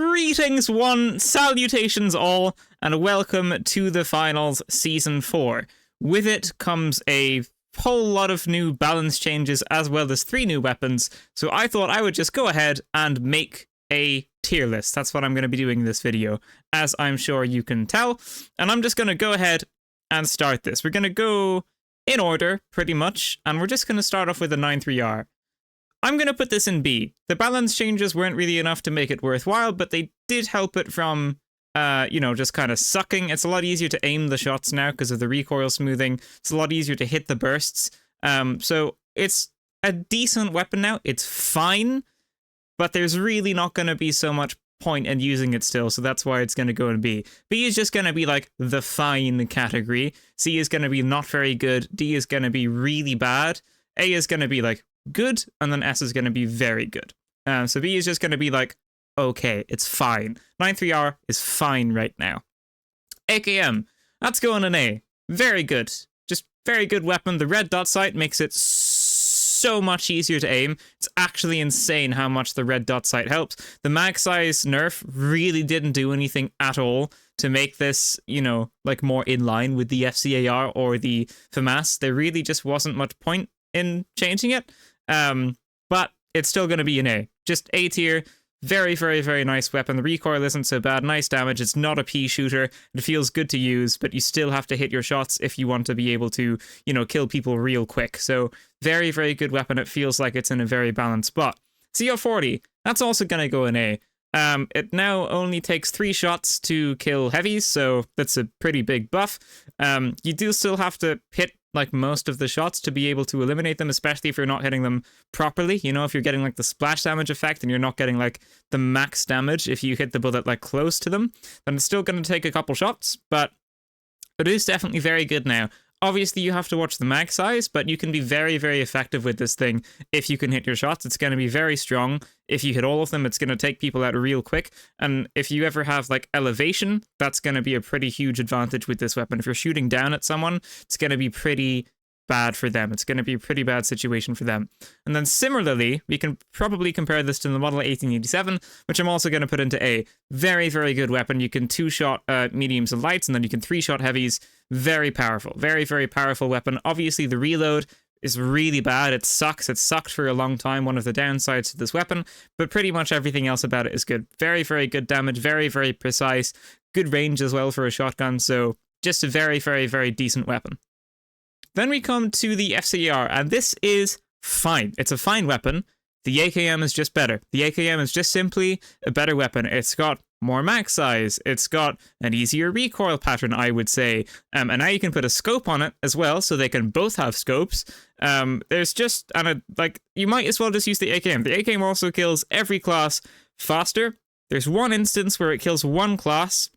Greetings one, salutations all, and welcome to the finals season 4. With it comes a whole lot of new balance changes as well as 3 new weapons, so I thought I would just go ahead and make a tier list. That's what I'm going to be doing in this video, as I'm sure you can tell, and I'm just going to go ahead and start this. We're going to go in order, pretty much, and we're just going to start off with a 9-3R. I'm going to put this in B. The balance changes weren't really enough to make it worthwhile, but they did help it from, just kind of sucking. It's a lot easier to aim the shots now because of the recoil smoothing. It's a lot easier to hit the bursts. So it's a decent weapon now. It's fine, but there's really not going to be so much point in using it still, so that's why it's going to go in B. B is just going to be like the fine category. C is going to be not very good. D is going to be really bad. A is going to be like good, and then S is going to be very good. So B is just going to be like, okay, it's fine. 9-3R is fine right now. AKM, that's going in A. Very good. Just very good weapon. The red dot sight makes it so much easier to aim. It's actually insane how much the red dot sight helps. The mag size nerf really didn't do anything at all to make this, like more in line with the FCAR or the FAMAS. There really just wasn't much point in changing it. But it's still going to be an A. Just A tier. Very, very, very nice weapon. The recoil isn't so bad. Nice damage. It's not a P shooter. It feels good to use, but you still have to hit your shots if you want to be able to, kill people real quick. So very, very good weapon. It feels like it's in a very balanced spot. CO40, that's also going to go in A. It now only takes 3 shots to kill heavies, so that's a pretty big buff. You do still have to hit like most of the shots to be able to eliminate them, especially if you're not hitting them properly. If you're getting like the splash damage effect and you're not getting like the max damage if you hit the bullet like close to them, then it's still going to take a couple shots, but it is definitely very good now. Obviously, you have to watch the mag size, but you can be very, very effective with this thing if you can hit your shots. It's going to be very strong. If you hit all of them, it's going to take people out real quick. And if you ever have, like, elevation, that's going to be a pretty huge advantage with this weapon. If you're shooting down at someone, it's going to be pretty bad for them. It's going to be a pretty bad situation for them. And then similarly, we can probably compare this to the Model 1887, which I'm also going to put into A. Very, very good weapon. You can 2-shot mediums and lights, and then you can 3-shot heavies. Very powerful. Very, very powerful weapon. Obviously, the reload is really bad. It sucks. It sucked for a long time, one of the downsides to this weapon, but pretty much everything else about it is good. Very, very good damage. Very, very precise. Good range as well for a shotgun, so just a very, very, very decent weapon. Then we come to the FCAR, and this is fine. It's a fine weapon. The AKM is just better. The AKM is just simply a better weapon. It's got more mag size. It's got an easier recoil pattern, I would say. And now you can put a scope on it as well, so they can both have scopes. There's just, you might as well just use the AKM. The AKM also kills every class faster. There's one instance where it kills one class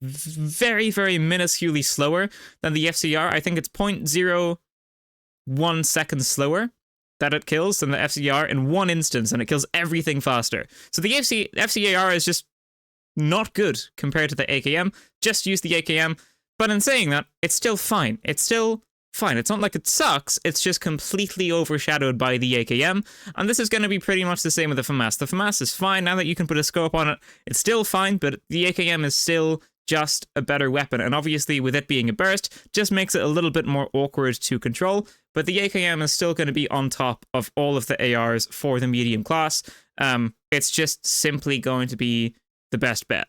very, very minusculely slower than the FCR. I think it's 0.01 seconds slower that it kills than the FCR in one instance, and it kills everything faster. So the FCAR is just not good compared to the AKM. Just use the AKM. But in saying that, it's still fine. It's still fine. It's not like it sucks. It's just completely overshadowed by the AKM. And this is going to be pretty much the same with the FAMAS. The FAMAS is fine. Now that you can put a scope on it, it's still fine, but the AKM is still just a better weapon, and obviously with it being a burst just makes it a little bit more awkward to control, but the AKM is still going to be on top of all of the ARs for the medium class. It's just simply going to be the best bet.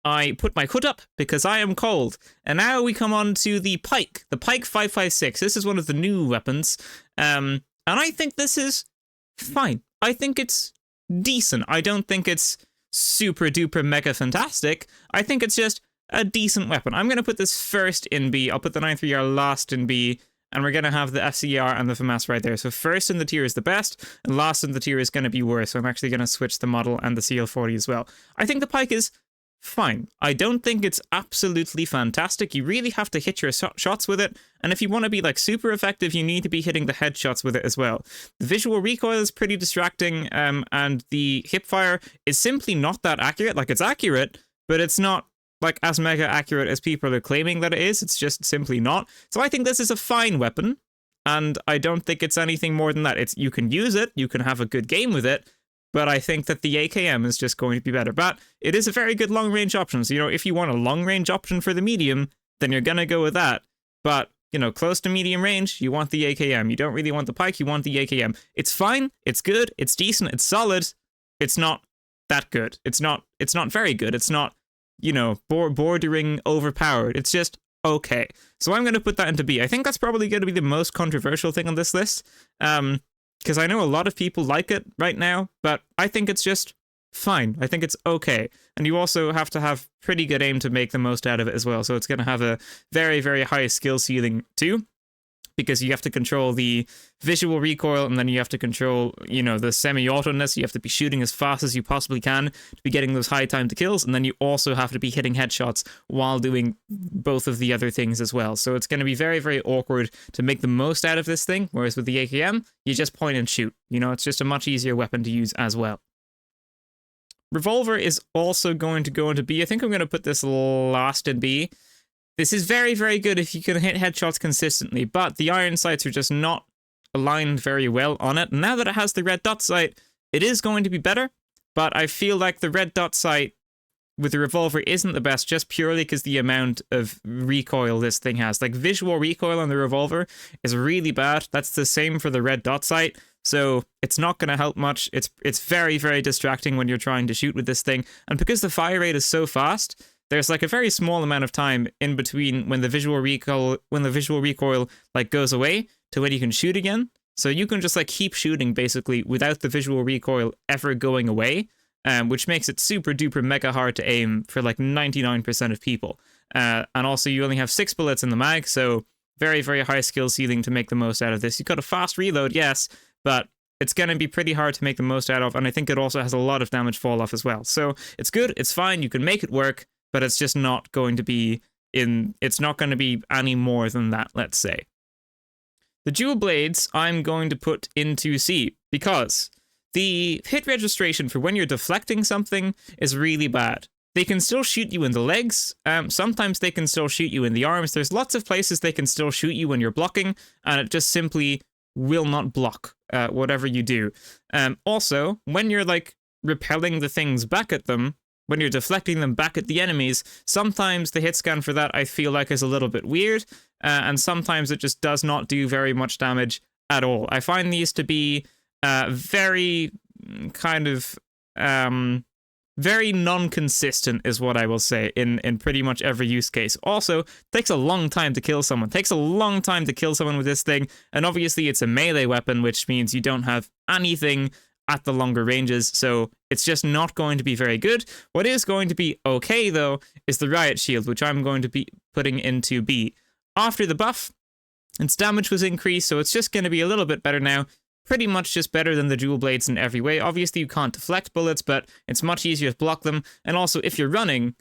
I put my hood up because I am cold, and now we come on to the Pike 556. This is one of the new weapons, and I think this is fine. I think it's decent. I don't think it's super duper mega fantastic. I think it's just a decent weapon. I'm going to put this first in B. I'll put the 9-3R last in B, and we're going to have the FCR and the FAMAS right there. So first in the tier is the best, and last in the tier is going to be worse. So I'm actually going to switch the model and the CL40 as well. I think the Pike is fine. I don't think it's absolutely fantastic. You really have to hit your shots with it, and if you want to be like super effective, you need to be hitting the headshots with it as well. The visual recoil is pretty distracting, and the hipfire is simply not that accurate. Like, it's accurate, but it's not like as mega accurate as people are claiming that it is. It's just simply not. So I think this is a fine weapon, and I don't think it's anything more than that. You can use it, you can have a good game with it, but I think that the AKM is just going to be better. But it is a very good long-range option. So, you know, if you want a long-range option for the medium, then you're going to go with that. But, you know, close to medium range, you want the AKM. You don't really want the pike, you want the AKM. It's fine, it's good, it's decent, it's solid. It's not that good. It's not very good. It's not, you know, bordering overpowered. It's just okay. So I'm going to put that into B. I think that's probably going to be the most controversial thing on this list. Because I know a lot of people like it right now, but I think it's just fine. I think it's okay. And you also have to have pretty good aim to make the most out of it as well. So it's going to have a very, very high skill ceiling too, because you have to control the visual recoil, and then you have to control, you know, the semi-auto-ness. You have to be shooting as fast as you possibly can to be getting those high time to kills, and then you also have to be hitting headshots while doing both of the other things as well. So it's going to be very, very awkward to make the most out of this thing, whereas with the AKM, you just point and shoot. You know, it's just a much easier weapon to use as well. Revolver is also going to go into B. I think I'm going to put this last in B. This is very, very good if you can hit headshots consistently, but the iron sights are just not aligned very well on it. Now that it has the red dot sight, it is going to be better, but I feel like the red dot sight with the revolver isn't the best, just purely because the amount of recoil this thing has. Like, visual recoil on the revolver is really bad. That's the same for the red dot sight, so it's not going to help much. It's very, very distracting when you're trying to shoot with this thing, and because the fire rate is so fast, there's like a very small amount of time in between when the visual recoil like goes away to when you can shoot again. So you can just like keep shooting basically without the visual recoil ever going away, which makes it super duper mega hard to aim for like 99% of people. And also you only have 6 bullets in the mag, so very, very high skill ceiling to make the most out of this. You've got a fast reload, yes, but it's going to be pretty hard to make the most out of, and I think it also has a lot of damage fall off as well. So it's good, it's fine, you can make it work, but it's just not going to be it's not going to be any more than that, let's say. The dual blades I'm going to put into C, because the hit registration for when you're deflecting something is really bad. They can still shoot you in the legs, sometimes they can still shoot you in the arms. There's lots of places they can still shoot you when you're blocking, and it just simply will not block whatever you do. Also, when you're like repelling the things back at them, when you're deflecting them back at the enemies, sometimes the hit scan for that I feel like is a little bit weird, and sometimes it just does not do very much damage at all. I find these to be very kind of very non-consistent is what I will say in pretty much every use case. Also, it takes a long time to kill someone. It takes a long time to kill someone with this thing, and obviously it's a melee weapon, which means you don't have anything at the longer ranges, so it's just not going to be very good. What is going to be okay, though, is the Riot Shield, which I'm going to be putting into B. After the buff, its damage was increased, so it's just going to be a little bit better now. Pretty much just better than the dual blades in every way. Obviously, you can't deflect bullets, but it's much easier to block them. And also, if you're running,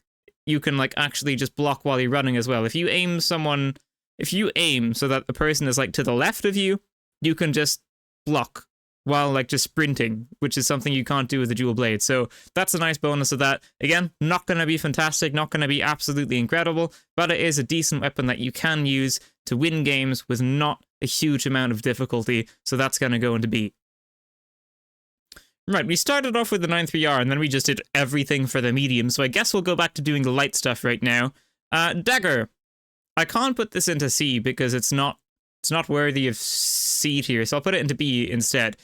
you can like actually just block while you're running as well. If you aim so that the person is like to the left of you, you can just block while like just sprinting, which is something you can't do with the dual blade. So that's a nice bonus of that. Again, not going to be fantastic, not going to be absolutely incredible, but it is a decent weapon that you can use to win games with not a huge amount of difficulty, so that's going to go into B. Right, we started off with the 9.3R, and then we just did everything for the medium, so I guess we'll go back to doing the light stuff right now. Dagger. I can't put this into C because it's not worthy of C tier, so I'll put it into B instead.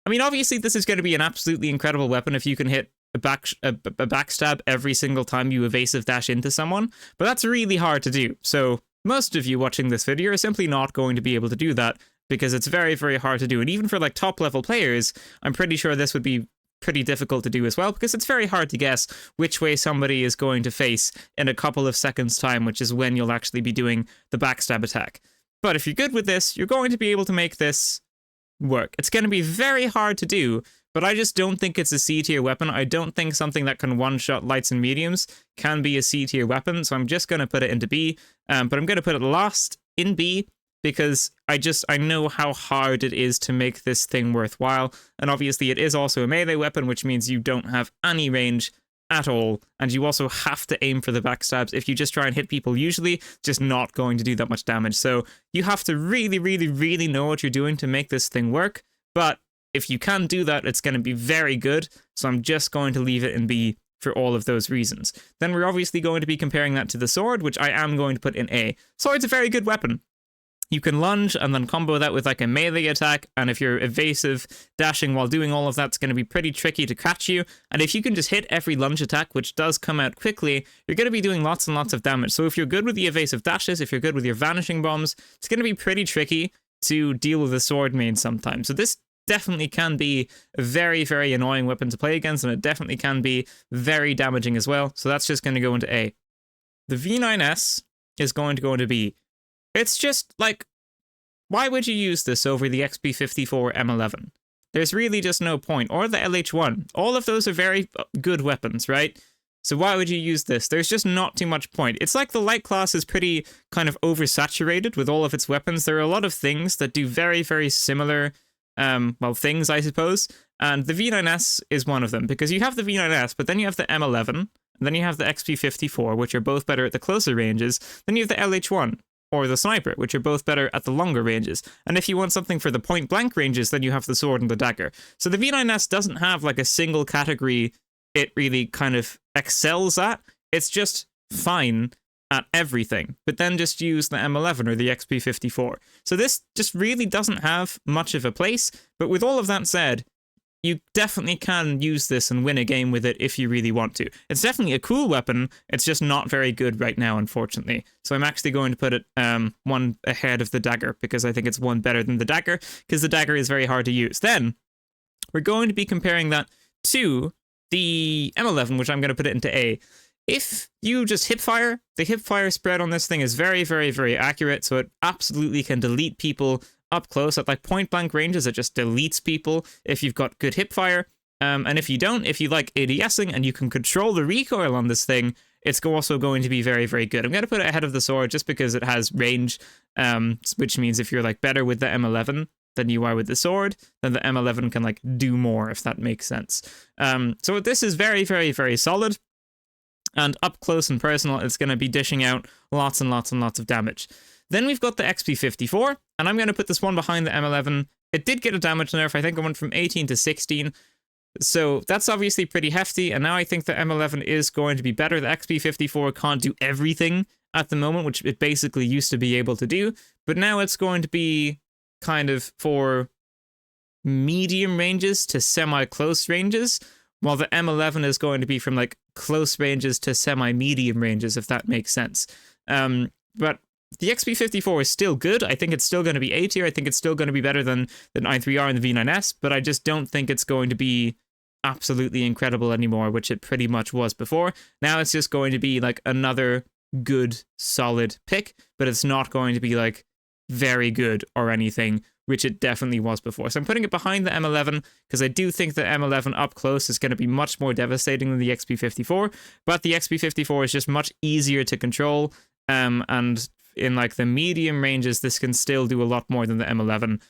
I mean, obviously this is going to be an absolutely incredible weapon if you can hit a backstab every single time you evasive dash into someone, but that's really hard to do. So most of you watching this video are simply not going to be able to do that because it's very, very hard to do. And even for like top level players, I'm pretty sure this would be pretty difficult to do as well, because it's very hard to guess which way somebody is going to face in a couple of seconds time, which is when you'll actually be doing the backstab attack. But if you're good with this, you're going to be able to make this work. It's going to be very hard to do, but I just don't think it's a C tier weapon. I don't think something that can one-shot lights and mediums can be a C tier weapon, so I'm just going to put it into B, but I'm going to put it last in B because I know how hard it is to make this thing worthwhile, and obviously it is also a melee weapon, which means you don't have any range at all, and you also have to aim for the backstabs. If you just try and hit people, usually it's just not going to do that much damage, so you have to really, really, really know what you're doing to make this thing work, but if you can do that, it's going to be very good, So I'm just going to leave it in B for all of those reasons. Then we're obviously going to be comparing that to the sword, which I am going to put in A. Sword's a very good weapon. You can lunge and then combo that with like a melee attack, and if you're evasive, dashing while doing all of that's going to be pretty tricky to catch you. And if you can just hit every lunge attack, which does come out quickly, you're going to be doing lots and lots of damage. So if you're good with the evasive dashes, if you're good with your vanishing bombs, it's going to be pretty tricky to deal with a sword main sometimes. So this definitely can be a very, very annoying weapon to play against, and it definitely can be very damaging as well. So that's just going to go into A. The V9S is going to go into B. It's just like, why would you use this over the XP54 M11? There's really just no point. Or the LH1. All of those are very good weapons, right? So why would you use this? There's just not too much point. It's like the light class is pretty kind of oversaturated with all of its weapons. There are a lot of things that do very, very similar, things, I suppose. And the V9S is one of them, because you have the V9S, but then you have the M11, and then you have the XP54, which are both better at the closer ranges. Then you have the LH1, or the sniper, which are both better at the longer ranges. And if you want something for the point-blank ranges, then you have the sword and the dagger. So the V9S doesn't have like a single category it really kind of excels at. It's just fine at everything. But then just use the M11 or the XP54. So this just really doesn't have much of a place. But with all of that said, you definitely can use this and win a game with it if you really want to. It's definitely a cool weapon. It's just not very good right now, unfortunately. So I'm actually going to put it one ahead of the dagger, because I think it's one better than the dagger, because the dagger is very hard to use. Then we're going to be comparing that to the M11, which I'm going to put it into A. If you just hipfire, the hipfire spread on this thing is very, very, very accurate, so it absolutely can delete people up close at like point blank ranges. It just deletes people if you've got good hipfire. And if you don't, if you like ADSing and you can control the recoil on this thing, it's also going to be very, very good. I'm going to put it ahead of the sword just because it has range, which means if you're like better with the M11 than you are with the sword, then the M11 can like do more, if that makes sense. So this is very, very, very solid. And up close and personal, it's going to be dishing out lots and lots and lots of damage. Then we've got the XP54, and I'm going to put this one behind the M11. It did get a damage nerf. I think it went from 18 to 16. So that's obviously pretty hefty, and now I think the M11 is going to be better. The XP54 can't do everything at the moment, which it basically used to be able to do, but now it's going to be kind of for medium ranges to semi-close ranges, while the M11 is going to be from like close ranges to semi-medium ranges, if that makes sense. But the XP54 is still good. I think it's still going to be A tier. I think it's still going to be better than the 9.3R and the V9S, but I just don't think it's going to be absolutely incredible anymore, which it pretty much was before. Now it's just going to be like another good, solid pick, but it's not going to be like very good or anything, which it definitely was before. So I'm putting it behind the M11 because I do think the M11 up close is going to be much more devastating than the XP54, but the XP54 is just much easier to control, and in like the medium ranges, this can still do a lot more than the M11.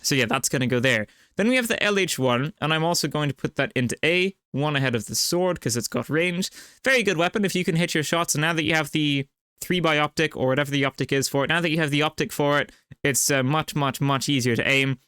So yeah, that's going to go there. Then we have the LH1, and I'm also going to put that into A, one ahead of the sword because it's got range. Very good weapon if you can hit your shots, and now that you have the 3x optic, or whatever the optic is for it, now that you have the optic for it, it's much, much, much easier to aim.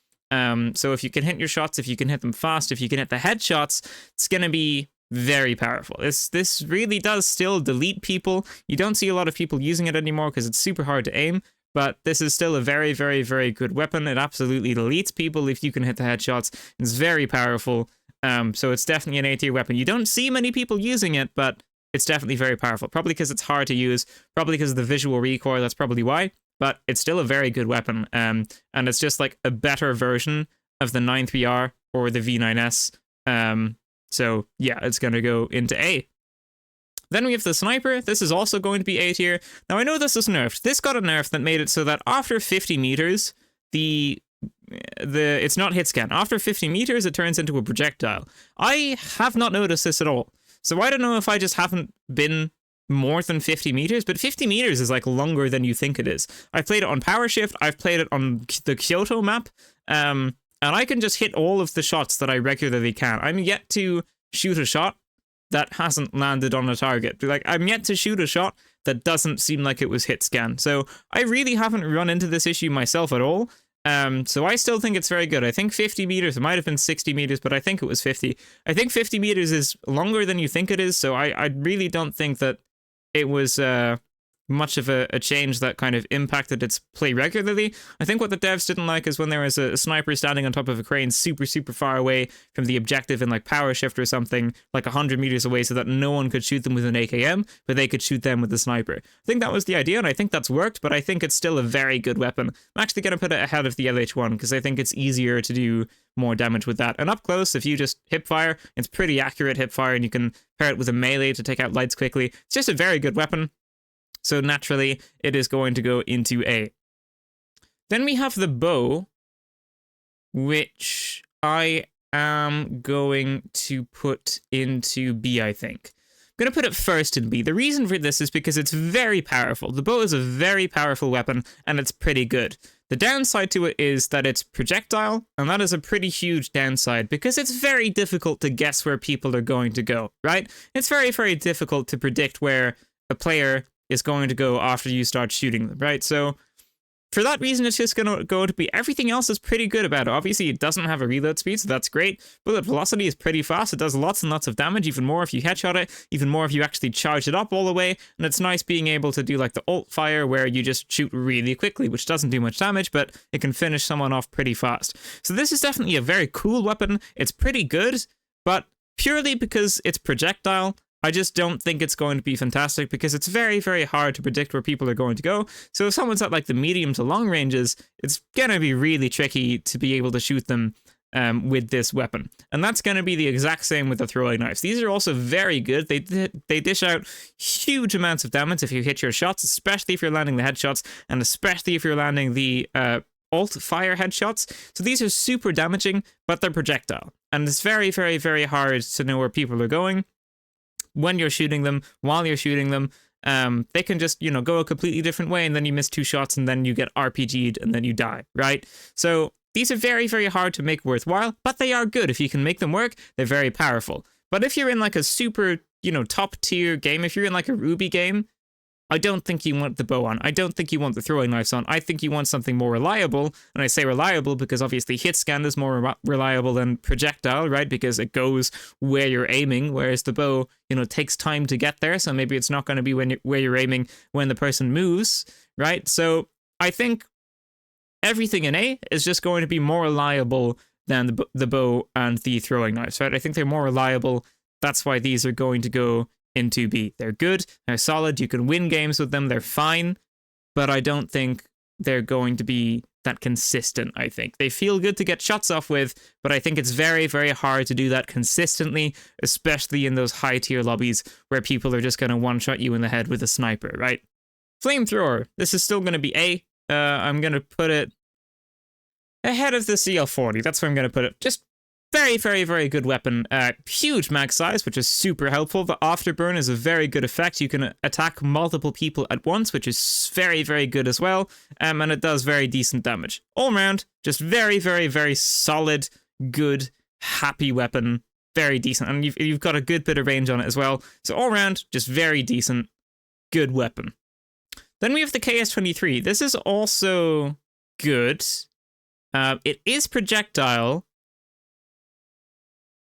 So if you can hit your shots, if you can hit them fast, if you can hit the headshots, it's going to be very powerful. This really does still delete people. You don't see a lot of people using it anymore because it's super hard to aim, but this is still a very, very, very good weapon. It absolutely deletes people if you can hit the headshots. It's very powerful. So it's definitely an A tier weapon. You don't see many people using it, but it's definitely very powerful. Probably because it's hard to use, probably because of the visual recoil, that's probably why, but it's still a very good weapon. And it's just like a better version of the 9.3R or the V9S. So yeah, it's going to go into A. Then we have the sniper. This is also going to be A tier. Now I know this is nerfed. This got a nerf that made it so that after 50 meters, it's not hit scan. After 50 meters, it turns into a projectile. I have not noticed this at all. So I don't know if I just haven't been more than 50 meters, but 50 meters is like longer than you think it is. I've played it on Power Shift. I've played it on the Kyoto map. And I can just hit all of the shots that I regularly can. I'm yet to shoot a shot that hasn't landed on a target. Like, I'm yet to shoot a shot that doesn't seem like it was hit scan. So I really haven't run into this issue myself at all. So I still think it's very good. I think 50 meters, it might have been 60 meters, but I think it was 50. I think 50 meters is longer than you think it is, so I really don't think that it was much of a change that kind of impacted its play regularly. I think what the devs didn't like is when there was a sniper standing on top of a crane super far away from the objective in like power shift or something, like 100 meters away, so that no one could shoot them with an AKM, but they could shoot them with the sniper. I think that was the idea, and I think that's worked, but I think it's still a very good weapon. I'm actually going to put it ahead of the LH1 because I think it's easier to do more damage with that. And up close, if you just hip fire, it's pretty accurate hip fire, and you can pair it with a melee to take out lights quickly. It's just a very good weapon. So naturally, it is going to go into A. Then we have the bow, which I am going to put into B, I think. I'm going to put it first in B. The reason for this is because it's very powerful. The bow is a very powerful weapon, and it's pretty good. The downside to it is that it's projectile, and that is a pretty huge downside because it's very difficult to guess where people are going to go, right? It's very difficult to predict where a player is going to go after you start shooting them, right? So for that reason, it's just going to go to be, everything else is pretty good about it. Obviously, it doesn't have a reload speed, so that's great. Bullet velocity is pretty fast. It does lots and lots of damage, even more if you headshot it, even more if you actually charge it up all the way. And it's nice being able to do like the ult fire where you just shoot really quickly, which doesn't do much damage, but it can finish someone off pretty fast. So this is definitely a very cool weapon. It's pretty good, but purely because it's projectile, I just don't think it's going to be fantastic because it's very hard to predict where people are going to go. So if someone's at like the medium to long ranges, it's going to be really tricky to be able to shoot them with this weapon. And that's going to be the exact same with the throwing knives. These are also very good. They dish out huge amounts of damage if you hit your shots, especially if you're landing the headshots, and especially if you're landing the alt fire headshots. So these are super damaging, but they're projectile. And it's very hard to know where people are going when you're shooting them, while you're shooting them. They can just, go a completely different way, and then you miss 2 shots, and then you get RPG'd, and then you die, right? So these are very hard to make worthwhile, but they are good. If you can make them work, they're very powerful. But if you're in like a super, top tier game, if you're in like a Ruby game, I don't think you want the bow on. I don't think you want the throwing knives on. I think you want something more reliable. And I say reliable because obviously hit scan is more reliable than projectile, right? Because it goes where you're aiming, whereas the bow, takes time to get there. So maybe it's not going to be where you're aiming when the person moves, right? So I think everything in A is just going to be more reliable than the bow and the throwing knives, right? I think they're more reliable. That's why these are going to go into B. They're good, they're solid, you can win games with them, they're fine, but I don't think they're going to be that consistent, I think. They feel good to get shots off with, but I think it's very hard to do that consistently, especially in those high tier lobbies where people are just going to one-shot you in the head with a sniper, right? Flamethrower, this is still going to be A. I'm going to put it ahead of the CL40, that's where I'm going to put it. Just very good weapon. Huge mag size, which is super helpful. The afterburn is a very good effect. You can attack multiple people at once, which is very good as well. And it does very decent damage. All around, just very solid, good, happy weapon. Very decent. And you've got a good bit of range on it as well. So all around, just very decent, good weapon. Then we have the KS-23. This is also good. It is projectile,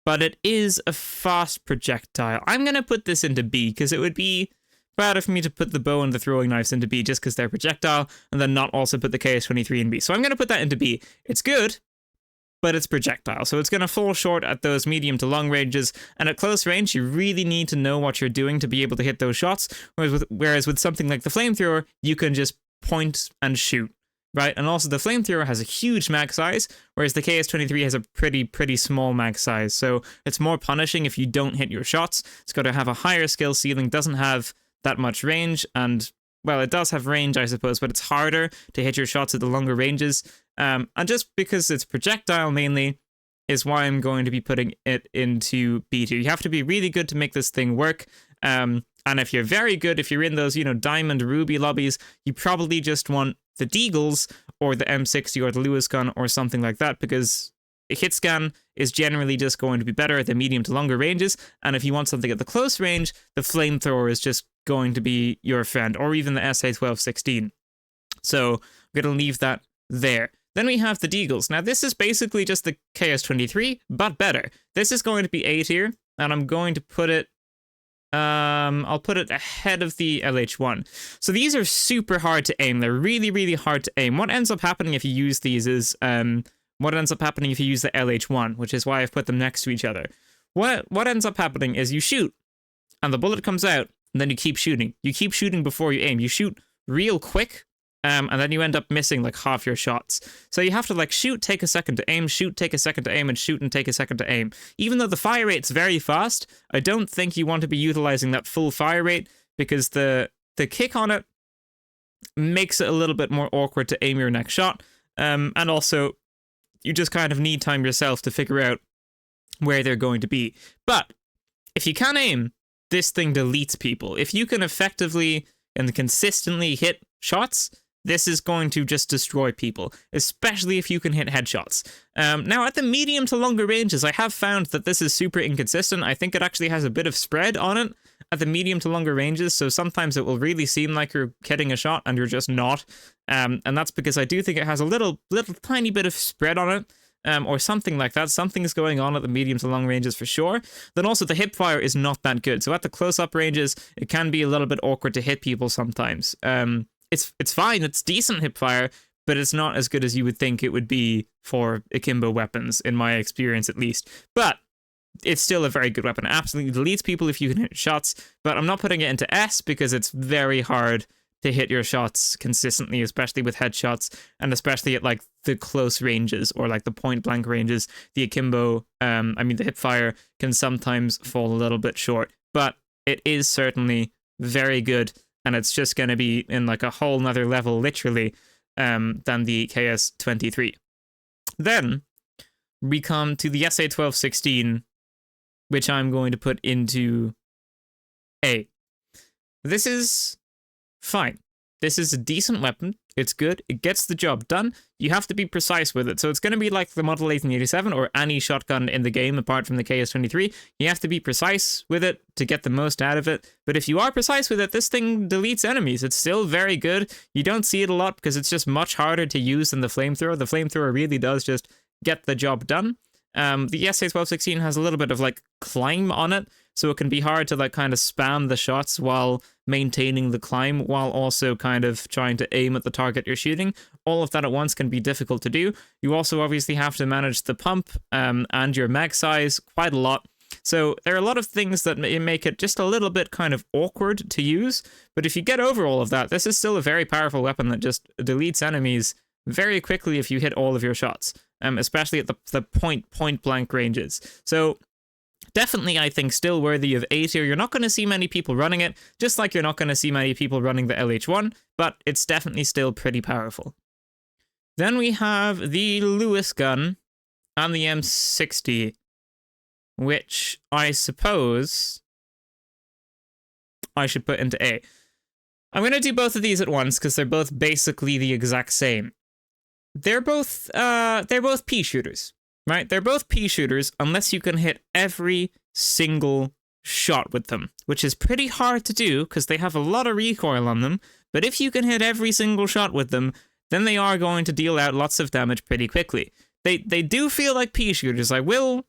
but it is a fast projectile. I'm going to put this into B because it would be better for me to put the bow and the throwing knives into B just because they're projectile, and then not also put the KS-23 in B. So I'm going to put that into B. It's good, but it's projectile. So it's going to fall short at those medium to long ranges, and at close range, you really need to know what you're doing to be able to hit those shots, whereas with something like the flamethrower, you can just point and shoot. Right, and also the flamethrower has a huge mag size, whereas the KS-23 has a pretty small mag size, so it's more punishing if you don't hit your shots. It's got to have a higher skill ceiling, doesn't have that much range, and, well, it does have range, I suppose, but it's harder to hit your shots at the longer ranges, and just because it's projectile mainly is why I'm going to be putting it into B2. You have to be really good to make this thing work, and if you're very good, if you're in those, Diamond Ruby lobbies, you probably just want the Deagles or the M60 or the Lewis gun or something like that, because a hit scan is generally just going to be better at the medium to longer ranges, and if you want something at the close range, the flamethrower is just going to be your friend, or even the SA-1216. So I'm going to leave that there. Then we have the Deagles. Now, this is basically just the KS-23, but better. This is going to be A tier, and I'm going to put it... I'll put it ahead of the LH1. So these are super hard to aim. They're really, really hard to aim. What ends up happening if you use these is... what ends up happening if you use the LH1, which is why I've put them next to each other. What ends up happening is you shoot, and the bullet comes out, and then you keep shooting. You keep shooting before you aim. You shoot real quick, and then you end up missing like half your shots. So you have to like shoot, take a second to aim, shoot, take a second to aim, and shoot and take a second to aim. Even though the fire rate's very fast, I don't think you want to be utilizing that full fire rate, because the kick on it makes it a little bit more awkward to aim your next shot. And also, you just kind of need time yourself to figure out where they're going to be. But if you can aim, this thing deletes people. If you can effectively and consistently hit shots, this is going to just destroy people, especially if you can hit headshots. Now, at the medium to longer ranges, I have found that this is super inconsistent. I think it actually has a bit of spread on it at the medium to longer ranges, so sometimes it will really seem like you're hitting a shot and you're just not. And that's because I do think it has a little tiny bit of spread on it, or something like that. Something's going on at the medium to long ranges for sure. Then also the hip fire is not that good. So at the close-up ranges, it can be a little bit awkward to hit people sometimes. It's fine, it's decent hip fire, but it's not as good as you would think it would be for akimbo weapons, in my experience at least. But it's still a very good weapon. It absolutely deletes people if you can hit shots, but I'm not putting it into S because it's very hard to hit your shots consistently, especially with headshots, and especially at like the close ranges or like the point blank ranges. The akimbo, the hip fire can sometimes fall a little bit short, but it is certainly very good, and it's just going to be in like a whole nother level, literally, than the KS-23. Then we come to the SA-1216, which I'm going to put into A. This is fine. This is a decent weapon. It's good. It gets the job done. You have to be precise with it. So it's going to be like the Model 1887 or any shotgun in the game apart from the KS-23. You have to be precise with it to get the most out of it. But if you are precise with it, this thing deletes enemies. It's still very good. You don't see it a lot because it's just much harder to use than the flamethrower. The flamethrower really does just get the job done. The SA-1216 has a little bit of like climb on it, so it can be hard to like kind of spam the shots while maintaining the climb, while also kind of trying to aim at the target you're shooting. All of that at once can be difficult to do. You also obviously have to manage the pump and your mag size quite a lot. So there are a lot of things that make it just a little bit kind of awkward to use, but if you get over all of that, this is still a very powerful weapon that just deletes enemies very quickly if you hit all of your shots. Especially at the point blank ranges. So definitely, I think, still worthy of A tier. You're not going to see many people running it, just like you're not going to see many people running the LH1, but it's definitely still pretty powerful. Then we have the Lewis gun and the M60, which I suppose I should put into A. I'm going to do both of these at once because they're both basically the exact same. They're both pea shooters, right? They're both pea shooters unless you can hit every single shot with them, which is pretty hard to do because they have a lot of recoil on them. But if you can hit every single shot with them, then they are going to deal out lots of damage pretty quickly. They do feel like pea shooters. I will,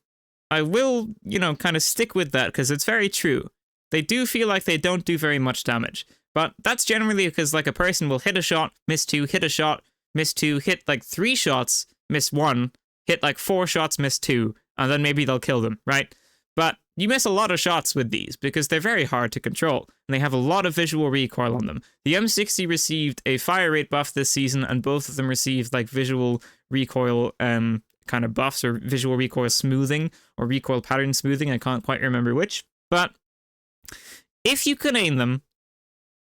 kind of stick with that because it's very true. They do feel like they don't do very much damage, but that's generally because like a person will hit a shot, miss two, hit a shot, miss two, hit like 3 shots, miss 1, hit like 4 shots, miss 2, and then maybe they'll kill them, right? But you miss a lot of shots with these because they're very hard to control, and they have a lot of visual recoil on them. The M60 received a fire rate buff this season, and both of them received like visual recoil kind of buffs, or visual recoil smoothing, or recoil pattern smoothing. I can't quite remember which. But if you can aim them,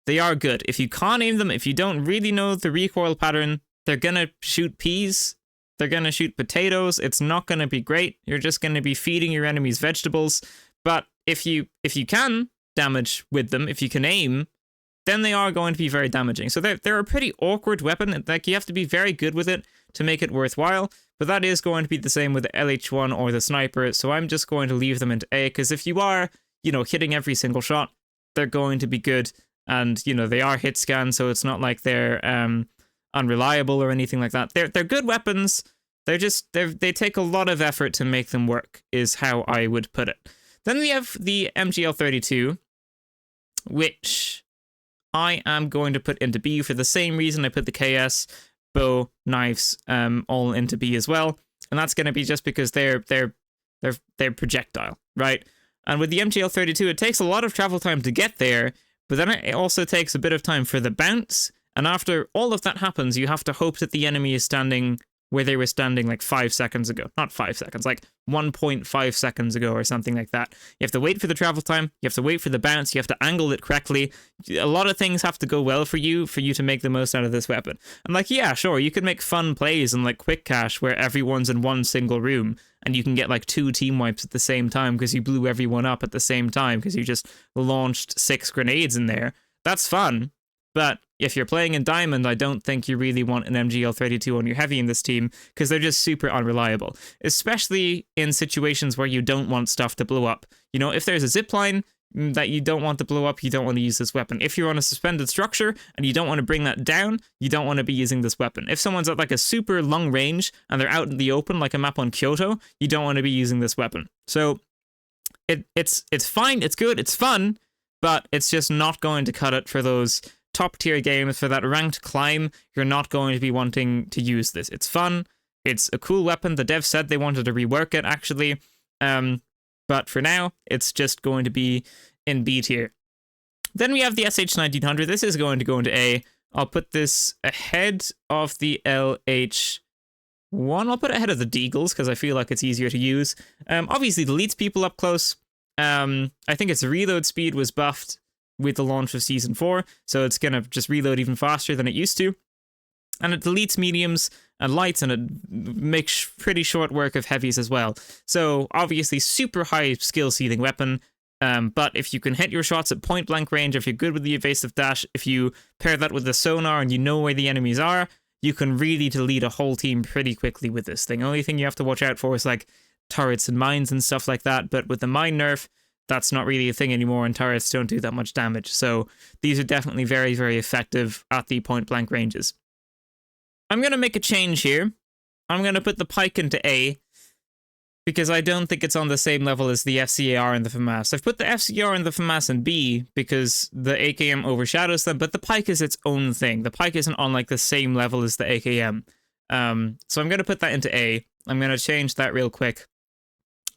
they are good. If you can't aim them, if you don't really know the recoil pattern, they're gonna shoot peas, they're gonna shoot potatoes, it's not gonna be great, you're just gonna be feeding your enemies vegetables. But if you can damage with them, if you can aim, then they are going to be very damaging. So they're a pretty awkward weapon, like you have to be very good with it to make it worthwhile, but that is going to be the same with the LH1 or the sniper, so I'm just going to leave them into A, because if you are, hitting every single shot, they're going to be good, and, they are hit scans, so it's not like they're, unreliable or anything like that. They're good weapons. They take a lot of effort to make them work, is how I would put it. Then we have the MGL32, which I am going to put into B for the same reason I put the KS, bow, knives, all into B as well. And that's going to be just because they're projectile, right? And with the MGL32, it takes a lot of travel time to get there, but then it also takes a bit of time for the bounce. And after all of that happens, you have to hope that the enemy is standing where they were standing like 5 seconds ago. Not 5 seconds, like 1.5 seconds ago or something like that. You have to wait for the travel time, you have to wait for the bounce, you have to angle it correctly. A lot of things have to go well for you to make the most out of this weapon. And like, yeah, sure, you could make fun plays in like Quick Cache where everyone's in one single room and you can get like 2 team wipes at the same time because you blew everyone up at the same time because you just launched 6 grenades in there. That's fun. But if you're playing in Diamond, I don't think you really want an MGL32 on your heavy in this team because they're just super unreliable, especially in situations where you don't want stuff to blow up. You know, if there's a zipline that you don't want to blow up, you don't want to use this weapon. If you're on a suspended structure and you don't want to bring that down, you don't want to be using this weapon. If someone's at like a super long range and they're out in the open, like a map on Kyoto, you don't want to be using this weapon. So it's fine, it's good, it's fun, but it's just not going to cut it for those top tier games. For that ranked climb, you're not going to be wanting to use this. It's fun, it's a cool weapon. The devs said they wanted to rework it actually, but for now it's just going to be in B tier. Then we have the SH1900. This is going to go into A. I'll put this ahead of the LH1. I'll put it ahead of the Deagles because I feel like it's easier to use. Obviously deletes people up close. I think its reload speed was buffed with the launch of Season 4, so it's going to just reload even faster than it used to. And it deletes mediums and lights, and it makes pretty short work of heavies as well. So obviously super high skill ceiling weapon, but if you can hit your shots at point blank range, if you're good with the evasive dash, if you pair that with the sonar and you know where the enemies are, you can really delete a whole team pretty quickly with this thing. Only thing you have to watch out for is like turrets and mines and stuff like that, but with the mine nerf, that's not really a thing anymore, and turrets don't do that much damage. So these are definitely very, very effective at the point blank ranges. I'm going to make a change here. I'm going to put the Pike into A, because I don't think it's on the same level as the FCAR and the FAMAS. I've put the FCR and the FAMAS in B because the AKM overshadows them, but the Pike is its own thing. The Pike isn't on like the same level as the AKM. So I'm going to put that into A. I'm going to change that real quick,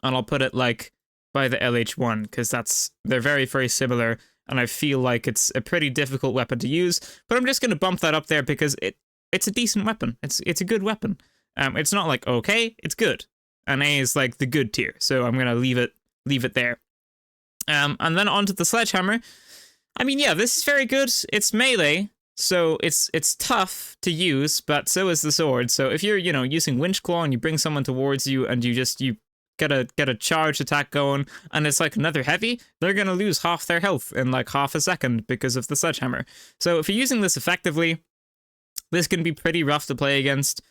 and I'll put it like by the LH1 because they're very, very similar, and I feel like it's a pretty difficult weapon to use. But I'm just going to bump that up there because it's a decent weapon. It's a good weapon. It's not like okay, it's good. And A is like the good tier, so I'm gonna leave it there. And then onto the sledgehammer. I mean, yeah, this is very good. It's melee, so it's tough to use, but so is the sword. So if you're using Winch Claw and you bring someone towards you and you get a charge attack going, and it's like another heavy, they're gonna lose half their health in like half a second because of the sledgehammer. So if you're using this effectively, this can be pretty rough to play against.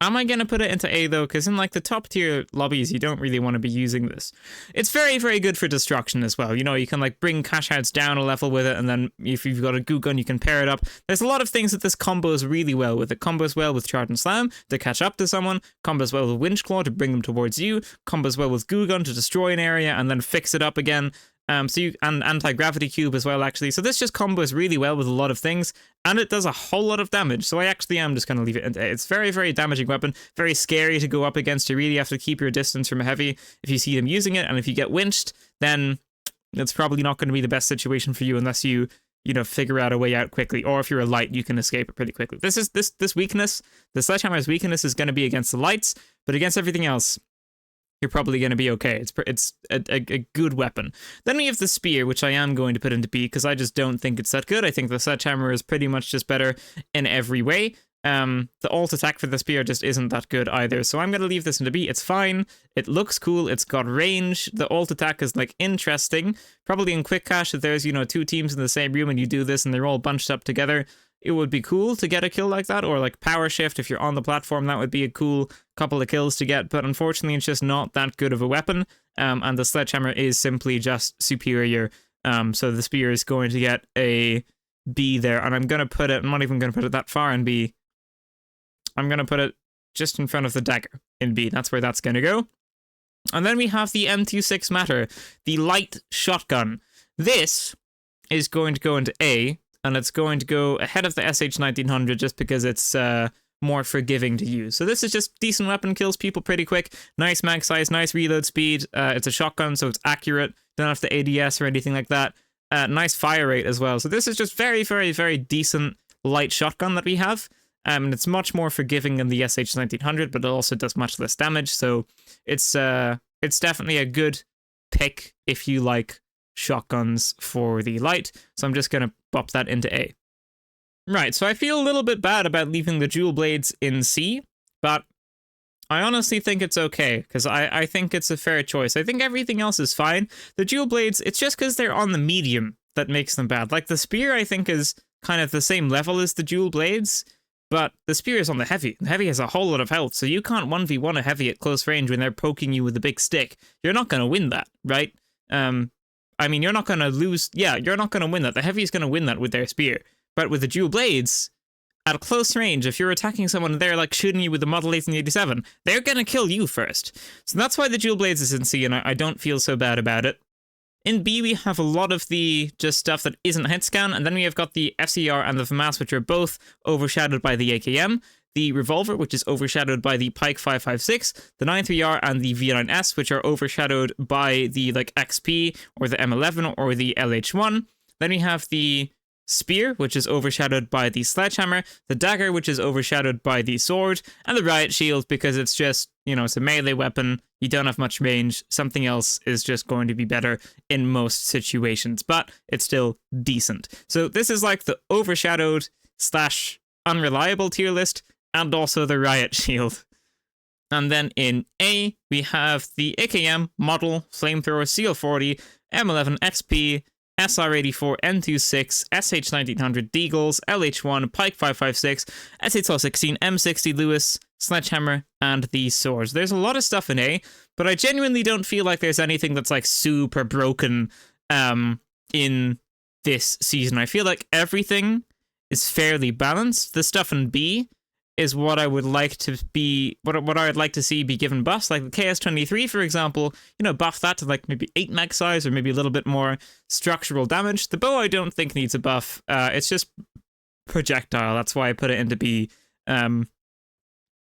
Am I going to put it into A, though? Because in, like, the top-tier lobbies, you don't really want to be using this. It's very, very good for destruction as well. You know, you can, like, bring cash outs down a level with it, and then if you've got a goo gun, you can pair it up. There's a lot of things that this combos really well with. It combos well with Charge and Slam to catch up to someone, combos well with Winch Claw to bring them towards you, combos well with goo gun to destroy an area and then fix it up again. And anti-gravity cube as well, actually. So this just combos really well with a lot of things, and it does a whole lot of damage. So I actually am just going to leave it. It's very, very damaging weapon, very scary to go up against. You really have to keep your distance from a heavy if you see them using it, and if you get winched, then it's probably not going to be the best situation for you unless you figure out a way out quickly, or if you're a light, you can escape it pretty quickly. This weakness, the sledgehammer's weakness is going to be against the lights, but against everything else, you're probably going to be okay. It's a good weapon. Then we have the spear, which I am going to put into B because I just don't think it's that good. I think the sledgehammer is pretty much just better in every way. The alt attack for the spear just isn't that good either, so I'm going to leave this into B. It's fine. It looks cool. It's got range. The alt attack is like interesting. Probably in Quick Cache, if there's 2 teams in the same room and you do this and they're all bunched up together, it would be cool to get a kill like that, or like Power Shift if you're on the platform, that would be a cool couple of kills to get, but unfortunately it's just not that good of a weapon, and the sledgehammer is simply just superior, so the spear is going to get a B there, and I'm gonna put it, I'm not even gonna put it that far in B. I'm gonna put it just in front of the dagger in B. That's where that's gonna go. And then we have the M26 Matter, the light shotgun. This is going to go into A, and it's going to go ahead of the SH1900 just because it's more forgiving to use. So this is just decent weapon, kills people pretty quick, nice mag size, nice reload speed. It's a shotgun, so it's accurate. Don't have the ADS or anything like that. Nice fire rate as well. So this is just very, very, very decent light shotgun that we have. And it's much more forgiving than the SH1900, but it also does much less damage. So it's definitely a good pick if you like shotguns for the light. So I'm just going to pop that into A. Right, so I feel a little bit bad about leaving the dual blades in C, but I honestly think it's okay, because I think it's a fair choice. I think everything else is fine. The dual blades, it's just because they're on the medium that makes them bad. Like, the spear, I think, is kind of the same level as the dual blades, but the spear is on the heavy. The heavy has a whole lot of health, so you can't 1v1 a heavy at close range when they're poking you with a big stick. You're not going to win that, right? I mean, you're not going to lose... Yeah, you're not going to win that. The heavy is going to win that with their spear. But with the dual blades, at a close range, if you're attacking someone and they're like shooting you with the Model 1887, they're gonna kill you first. So that's why the dual blades is in C, and I don't feel so bad about it. In B, we have a lot of the just stuff that isn't hit scan, and then we have got the FCR and the FAMAS, which are both overshadowed by the AKM. The revolver, which is overshadowed by the Pike 556, the 93R and the V9S, which are overshadowed by the like XP or the M11 or the LH1. Then we have the spear, which is overshadowed by the sledgehammer, the dagger, which is overshadowed by the sword, and the riot shield, because it's just, you know, it's a melee weapon, you don't have much range, something else is just going to be better in most situations, but it's still decent. So this is like the overshadowed / unreliable tier list, and also the riot shield. And then in A, we have the AKM, Model, Flamethrower, CL40, M11, XP, SR84, M26, SH1900, Deagles, LH1, Pike 556, SH1216, M60, Lewis, Sledgehammer, and the swords. There's a lot of stuff in A, but I genuinely don't feel like there's anything that's like super broken in this season. I feel like everything is fairly balanced. The stuff in B is what I would like to be, what I would like to see be given buffs, like the KS23, for example, you know, buff that to like maybe 8 mag size or maybe a little bit more structural damage. The bow I don't think needs a buff. It's just projectile. That's why I put it into B.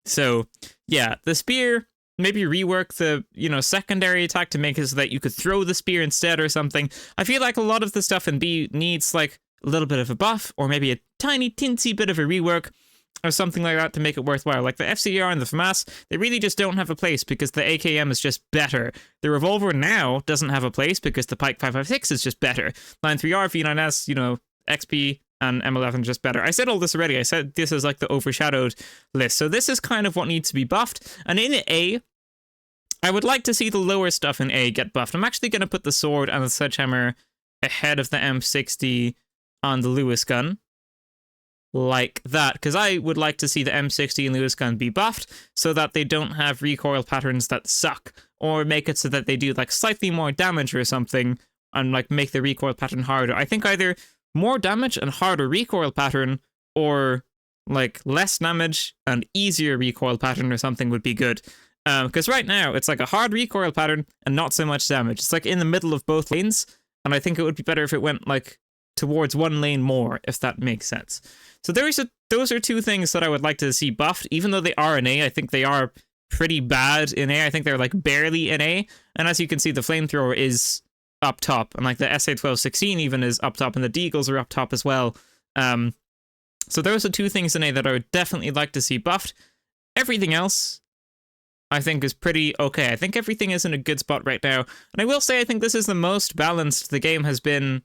So yeah, the spear, maybe rework the, you know, secondary attack to make it so that you could throw the spear instead or something. I feel like a lot of the stuff in B needs like a little bit of a buff or maybe a tiny teensy bit of a rework or something like that to make it worthwhile. Like the FCR and the FAMAS, they really just don't have a place because the AKM is just better. The revolver now doesn't have a place because the Pike 556 is just better. 93R, V9S, you know, XP and M11 just better. I said all this already. I said this is like the overshadowed list. So this is kind of what needs to be buffed. And in A, I would like to see the lower stuff in A get buffed. I'm actually going to put the sword and the sledgehammer ahead of the M60 on the Lewis gun. Like that, because I would like to see the M60 and Lewis gun be buffed so that they don't have recoil patterns that suck, or make it so that they do like slightly more damage or something and like make the recoil pattern harder. I think either more damage and harder recoil pattern or like less damage and easier recoil pattern or something would be good. Because right now it's like a hard recoil pattern and not so much damage. It's like in the middle of both lanes, and I think it would be better if it went like towards one lane more, if that makes sense. So those are two things that I would like to see buffed, even though they are in A. I think they are pretty bad in A. I think they're like barely in A. And as you can see, the flamethrower is up top, and like the SA1216 even is up top, and the Deagles are up top as well. So those are two things in A that I would definitely like to see buffed. Everything else, I think, is pretty okay. I think everything is in a good spot right now. And I will say I think this is the most balanced the game has been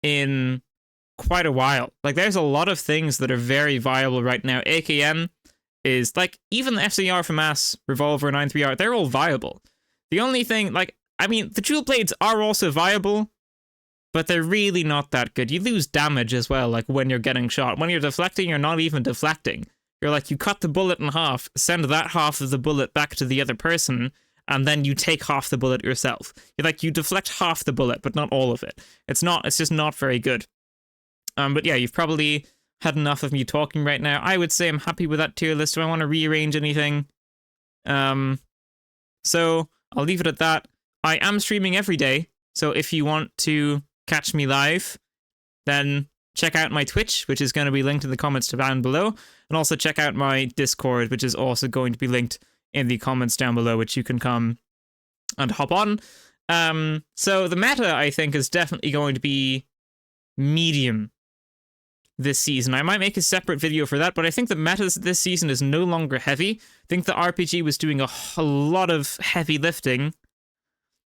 in quite a while. Like, there's a lot of things that are very viable right now. AKM is, like, even the FCR, FAMAS, Revolver, 93R, they're all viable. The only thing, like, I mean, the dual blades are also viable, but they're really not that good. You lose damage as well, like, when you're getting shot. When you're deflecting, you're not even deflecting. You're like, you cut the bullet in half, send that half of the bullet back to the other person, and then you take half the bullet yourself. You're like, you deflect half the bullet, but not all of it. It's just not very good. But yeah, you've probably had enough of me talking right now. I would say I'm happy with that tier list. Do I want to rearrange anything? So I'll leave it at that. I am streaming every day, so if you want to catch me live, then check out my Twitch, which is going to be linked in the comments down below, and also check out my Discord, which is also going to be linked in the comments down below, which you can come and hop on. So the meta, I think, is definitely going to be medium this season. I might make a separate video for that, but I think the meta this season is no longer heavy. I think the RPG was doing a lot of heavy lifting,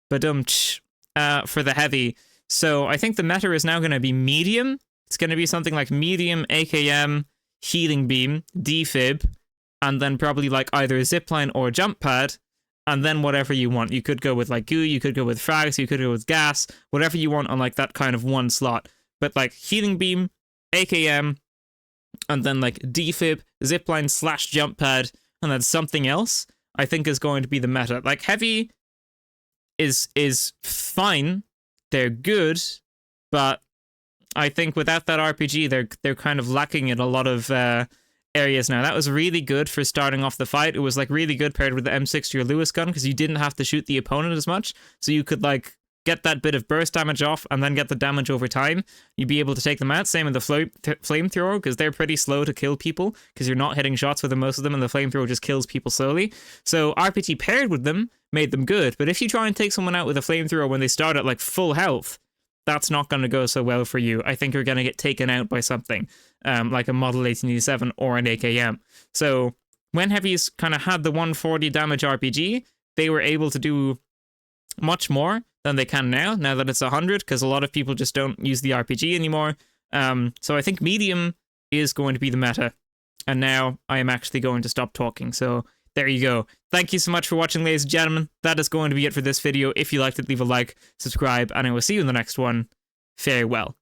for the heavy. So I think the meta is now going to be medium. It's going to be something like medium, AKM, healing beam, defib, and then probably like either a zipline or a jump pad, and then whatever you want. You could go with like goo, you could go with frags, you could go with gas, whatever you want on like that kind of one slot. But like healing beam, AKM, and then like defib, zipline / jump pad, and then something else, I think is going to be the meta. Like heavy is fine. They're good, but I think without that RPG, they're kind of lacking in a lot of areas now. That was really good for starting off the fight. It was like really good paired with the M60 or Lewis gun because you didn't have to shoot the opponent as much, so you could like get that bit of burst damage off and then get the damage over time. You'd be able to take them out. Same with the flamethrower, because they're pretty slow to kill people because you're not hitting shots with them, most of them, and the flamethrower just kills people slowly. So RPG paired with them made them good, but if you try and take someone out with a flamethrower when they start at like full health, that's not going to go so well for you. I think you're going to get taken out by something like a Model 1887 or an AKM. So when heavies kind of had the 140 damage RPG, they were able to do much more than they can now that it's 100, because a lot of people just don't use the RPG anymore. So I think medium is going to be the meta. And now I am actually going to stop talking. So there you go. Thank you so much for watching, ladies and gentlemen. That is going to be it for this video. If you liked it, leave a like, subscribe, and I will see you in the next one. Farewell.